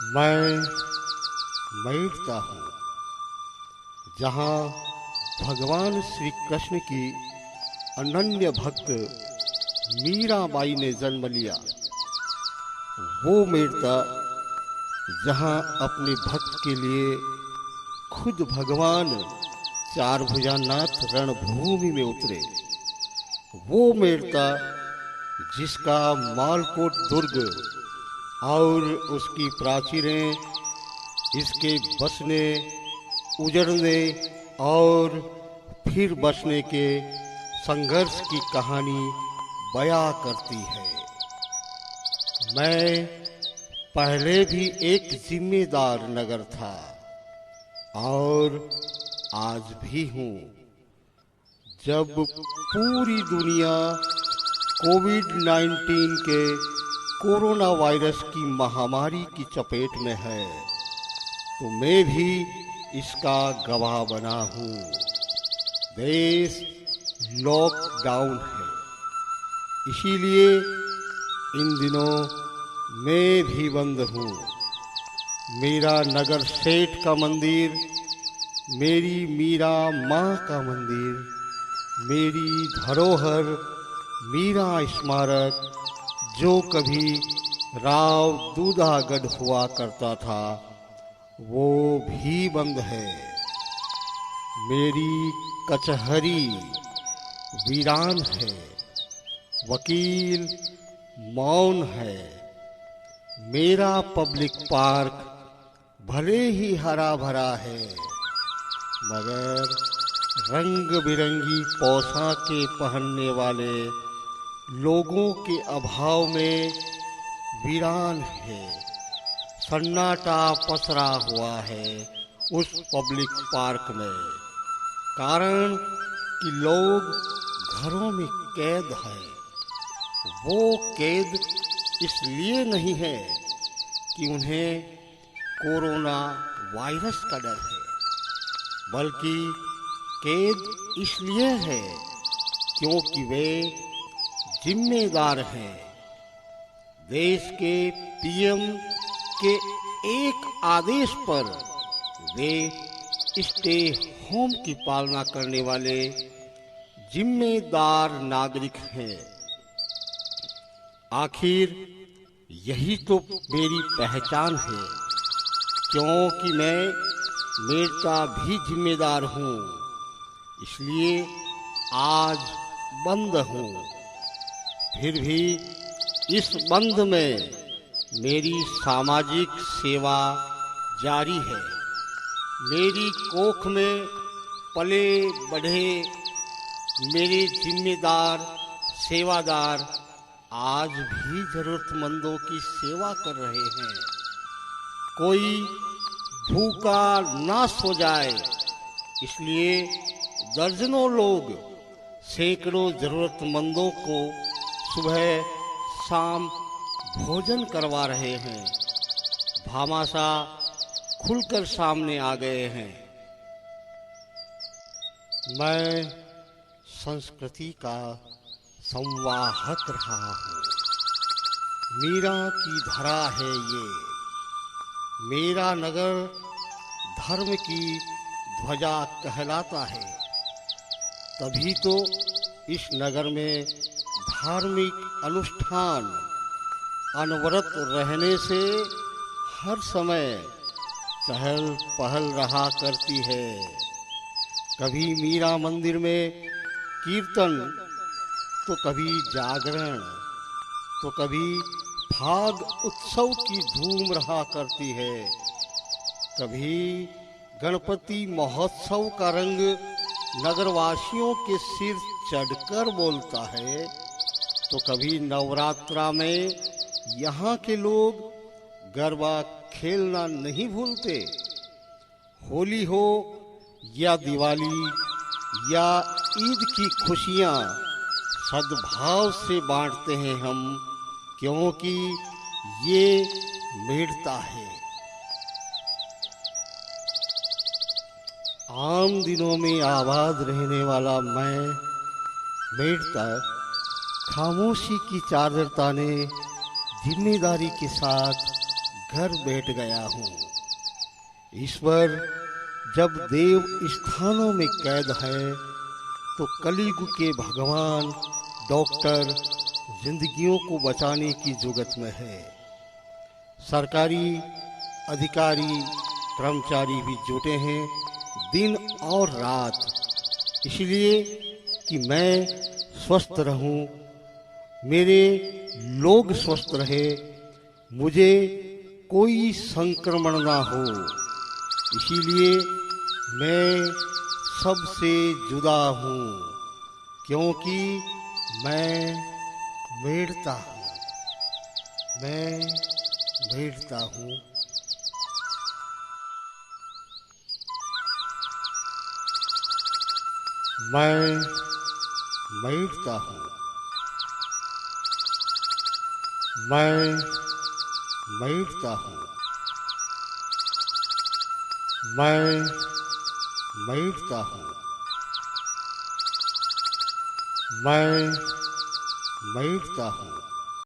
मैं बैठता हूँ जहाँ भगवान श्री कृष्ण की अनन्य भक्त मीराबाई ने जन्म लिया। वो मेड़ता जहाँ अपने भक्त के लिए खुद भगवान चार भुजानाथ रणभूमि में उतरे। वो मेड़ता जिसका मालकोट दुर्ग और उसकी प्राचीरें इसके बसने, उजड़ने और फिर बसने के संघर्ष की कहानी बयां करती है। मैं पहले भी एक जिम्मेदार नगर था और आज भी हूँ। जब पूरी दुनिया कोविड-19 के कोरोना वायरस की महामारी की चपेट में है, तो मैं भी इसका गवाह बना हूँ। देश लॉकडाउन है, इसीलिए इन दिनों मैं भी बंद हूँ। मेरा नगर सेठ का मंदिर, मेरी मीरा माँ का मंदिर, मेरी धरोहर मीरा स्मारक जो कभी राव दूधागढ़ हुआ करता था, वो भी बंद है। मेरी कचहरी वीरान है, वकील मौन है। मेरा पब्लिक पार्क भले ही हरा भरा है, मगर रंग बिरंगी पोशाकें पहनने वाले लोगों के अभाव में वीरान है। सन्नाटा पसरा हुआ है उस पब्लिक पार्क में, कारण कि लोग घरों में कैद हैं। वो कैद इसलिए नहीं है कि उन्हें कोरोना वायरस का डर है, बल्कि कैद इसलिए है क्योंकि वे जिम्मेदार हैं। देश के पीएम के एक आदेश पर वे स्टे होम की पालना करने वाले जिम्मेदार नागरिक हैं। आखिर यही तो मेरी पहचान है, क्योंकि मैं मेड़ता भी जिम्मेदार हूँ, इसलिए आज बंद हूँ। फिर भी इस बंद में मेरी सामाजिक सेवा जारी है। मेरी कोख में पले बढ़े मेरे जिम्मेदार सेवादार आज भी जरूरतमंदों की सेवा कर रहे हैं। कोई भूखा ना सो जाए, इसलिए दर्जनों लोग सैकड़ों जरूरतमंदों को सुबह शाम भोजन करवा रहे हैं। भामाशाह खुलकर सामने आ गए हैं। मैं संस्कृति का संवाहक रहा हूँ। मीरा की धरा है ये। मेरा नगर धर्म की ध्वजा कहलाता है, तभी तो इस नगर में धार्मिक अनुष्ठान अनवरत रहने से हर समय चहल पहल रहा करती है। कभी मीरा मंदिर में कीर्तन, तो कभी जागरण, तो कभी फाग उत्सव की धूम रहा करती है। कभी गणपति महोत्सव का रंग नगरवासियों के सिर चढ़कर बोलता है, तो कभी नवरात्रा में यहाँ के लोग गरबा खेलना नहीं भूलते। होली हो या दिवाली या ईद की खुशियाँ सद्भाव से बांटते हैं हम, क्योंकि ये मेड़ता है। आम दिनों में आबाद रहने वाला मैं मेड़ता खामोशी की चादर ताने जिम्मेदारी के साथ घर बैठ गया हूँ। ईश्वर जब देव स्थानों में कैद है तो कलयुग के भगवान डॉक्टर जिंदगियों को बचाने की जुगत में है। सरकारी अधिकारी कर्मचारी भी जुटे हैं दिन और रात, इसलिए कि मैं स्वस्थ रहूं, मेरे लोग स्वस्थ रहे, मुझे कोई संक्रमण ना हो। इसीलिए मैं सबसे जुदा हूँ, क्योंकि मैं मेढ़ता हूँ, मैं मेढ़ता हूँ। मैं मेढ़ता हूँ, मैं मेढ़ता हूँ, मैं मेढ़ता हूँ, मैं मेढ़ता हूँ।